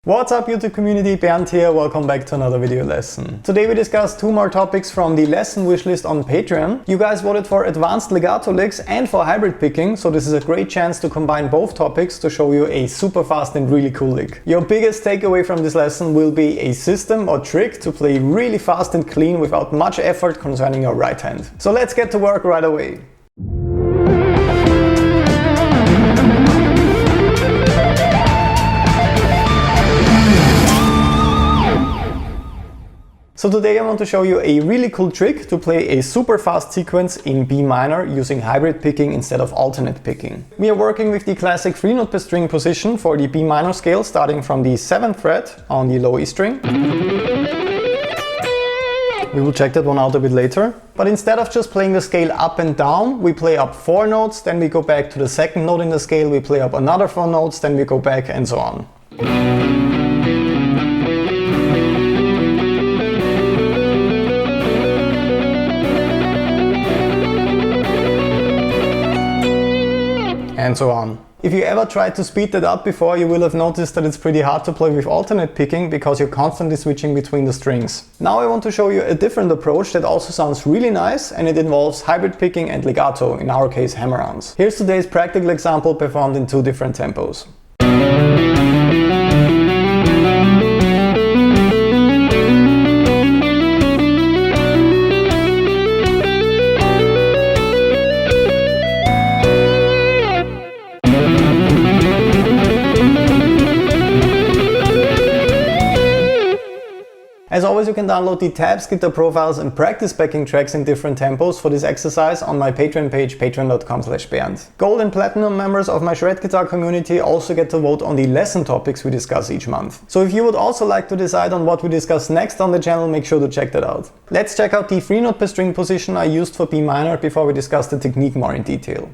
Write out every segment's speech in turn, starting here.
What's up YouTube community, BERNTH here, welcome back to another video lesson. Today we discuss two more topics from the lesson wishlist on Patreon. You guys voted for advanced legato licks and for hybrid picking, so this is a great chance to combine both topics to show you a super fast and really cool lick. Your biggest takeaway from this lesson will be a system or trick to play really fast and clean without much effort concerning your right hand. So let's get to work right away. So today I want to show you a really cool trick to play a super fast sequence in B minor using hybrid picking instead of alternate picking. We are working with the classic 3 note per string position for the B minor scale, starting from the 7th fret on the low E string. We will check that one out a bit later. But instead of just playing the scale up and down, we play up 4 notes, then we go back to the 2nd note in the scale, we play up another 4 notes, then we go back and so on. And so on. If you ever tried to speed that up before, you will have noticed that it's pretty hard to play with alternate picking because you're constantly switching between the strings. Now I want to show you a different approach that also sounds really nice, and it involves hybrid picking and legato, in our case hammer-ons. Here's today's practical example performed in 2 different tempos. As always, you can download the tabs, guitar profiles and practice backing tracks in different tempos for this exercise on my Patreon page, patreon.com/BERNTH. Gold and platinum members of my shred guitar community also get to vote on the lesson topics we discuss each month. So if you would also like to decide on what we discuss next on the channel, make sure to check that out. Let's check out the 3 note per string position I used for B minor before we discuss the technique more in detail.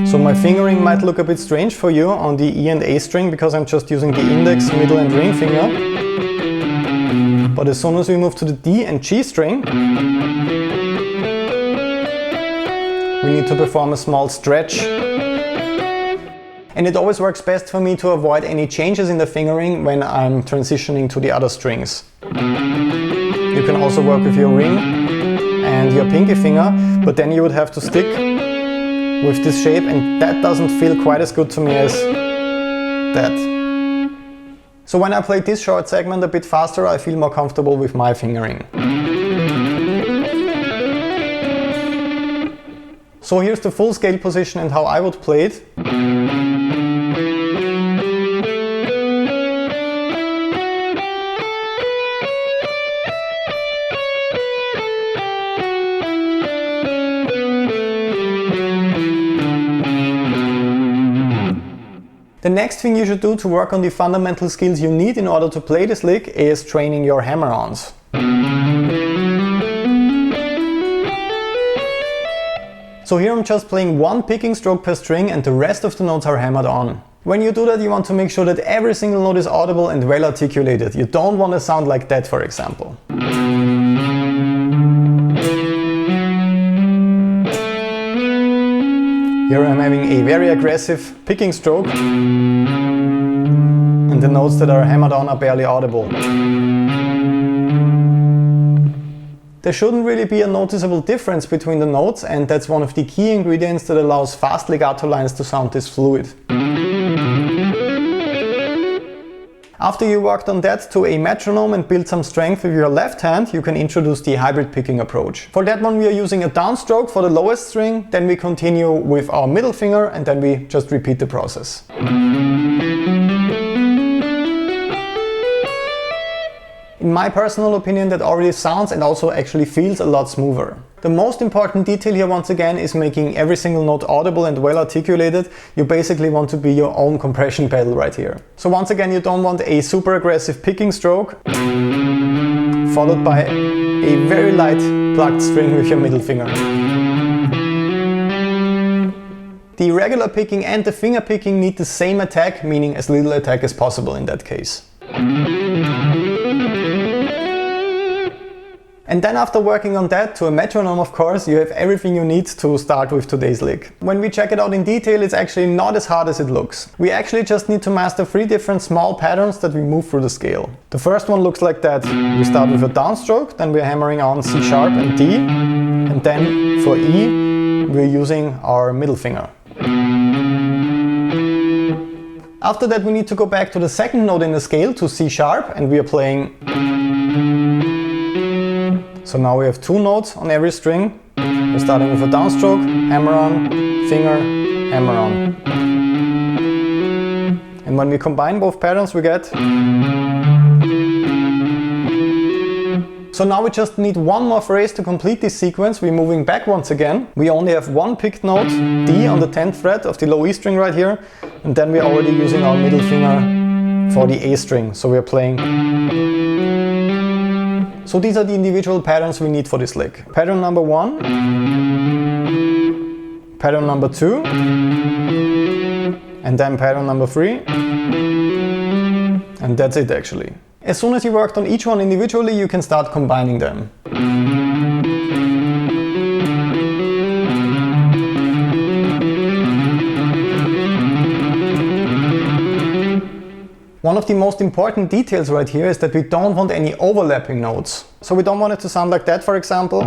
So my fingering might look a bit strange for you on the E and A string because I'm just using the index, middle and ring finger. But as soon as we move to the D and G string, we need to perform a small stretch. And it always works best for me to avoid any changes in the fingering when I'm transitioning to the other strings. You can also work with your ring and your pinky finger, but then you would have to stick with this shape, and that doesn't feel quite as good to me as that. So when I play this short segment a bit faster, I feel more comfortable with my fingering. So here's the full scale position and how I would play it. The next thing you should do to work on the fundamental skills you need in order to play this lick is training your hammer-ons. So here I'm just playing 1 picking stroke per string and the rest of the notes are hammered on. When you do that, you want to make sure that every single note is audible and well articulated. You don't want to sound like that, for example. Here I'm having a very aggressive picking stroke, and the notes that are hammered on are barely audible. There shouldn't really be a noticeable difference between the notes, and that's one of the key ingredients that allows fast legato lines to sound this fluid. After you worked on that to a metronome and built some strength with your left hand, you can introduce the hybrid picking approach. For that one we are using a downstroke for the lowest string, then we continue with our middle finger and then we just repeat the process. In my personal opinion, that already sounds and also actually feels a lot smoother. The most important detail here once again is making every single note audible and well articulated. You basically want to be your own compression pedal right here. So once again, you don't want a super aggressive picking stroke followed by a very light plucked string with your middle finger. The regular picking and the finger picking need the same attack, meaning as little attack as possible in that case. And then after working on that, to a metronome of course, you have everything you need to start with today's lick. When we check it out in detail, it's actually not as hard as it looks. We actually just need to master 3 different small patterns that we move through the scale. The first one looks like that. We start with a downstroke, then we're hammering on C sharp and D, and then for E, we're using our middle finger. After that, we need to go back to the second note in the scale, to C sharp, and we are playing. So now we have 2 notes on every string. We're starting with a downstroke, hammer on, finger, hammer on. And when we combine both patterns, we get. So now we just need one more phrase to complete this sequence. We're moving back once again. We only have one picked note, D, on the 10th fret of the low E string right here. And then we're already using our middle finger for the A string. So we're playing. So these are the individual patterns we need for this lick. Pattern number 1, pattern number 2, and then pattern number 3. And that's it actually. As soon as you worked on each one individually, you can start combining them. One of the most important details right here is that we don't want any overlapping notes. So we don't want it to sound like that, for example.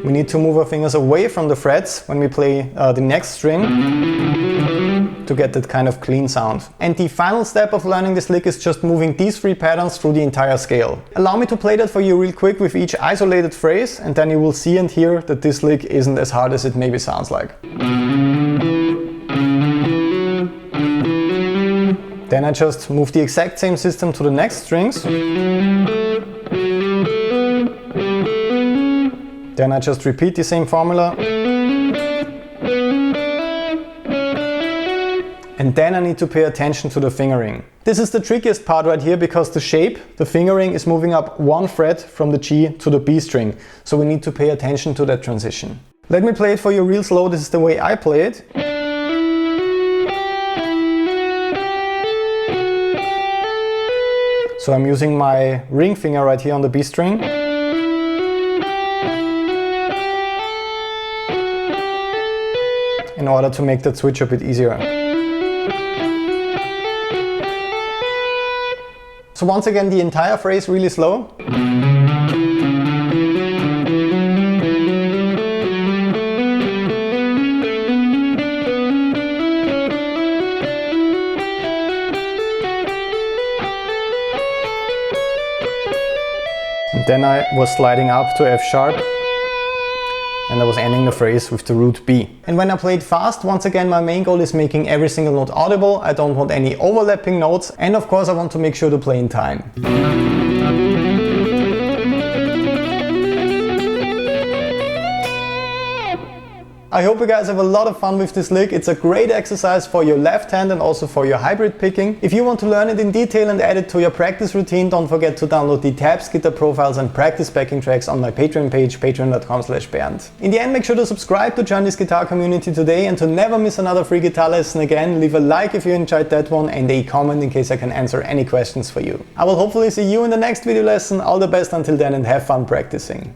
We need to move our fingers away from the frets when we play the next string to get that kind of clean sound. And the final step of learning this lick is just moving these 3 patterns through the entire scale. Allow me to play that for you real quick with each isolated phrase, and then you will see and hear that this lick isn't as hard as it maybe sounds like. Then I just move the exact same system to the next strings. Then I just repeat the same formula. And then I need to pay attention to the fingering. This is the trickiest part right here because the shape, the fingering, is moving up 1 fret from the G to the B string. So we need to pay attention to that transition. Let me play it for you real slow. This is the way I play it. So I'm using my ring finger right here on the B string. In order to make that switch a bit easier. So once again, the entire phrase really slow. Then I was sliding up to F sharp and I was ending the phrase with the root B. And when I play it fast, once again my main goal is making every single note audible. I don't want any overlapping notes, and of course I want to make sure to play in time. I hope you guys have a lot of fun with this lick. It's a great exercise for your left hand and also for your hybrid picking. If you want to learn it in detail and add it to your practice routine, don't forget to download the tabs, guitar profiles and practice backing tracks on my Patreon page, patreon.com/BERNTH. In the end, make sure to subscribe to join this guitar community today, and to never miss another free guitar lesson again, leave a like if you enjoyed that one and a comment in case I can answer any questions for you. I will hopefully see you in the next video lesson. All the best until then and have fun practicing.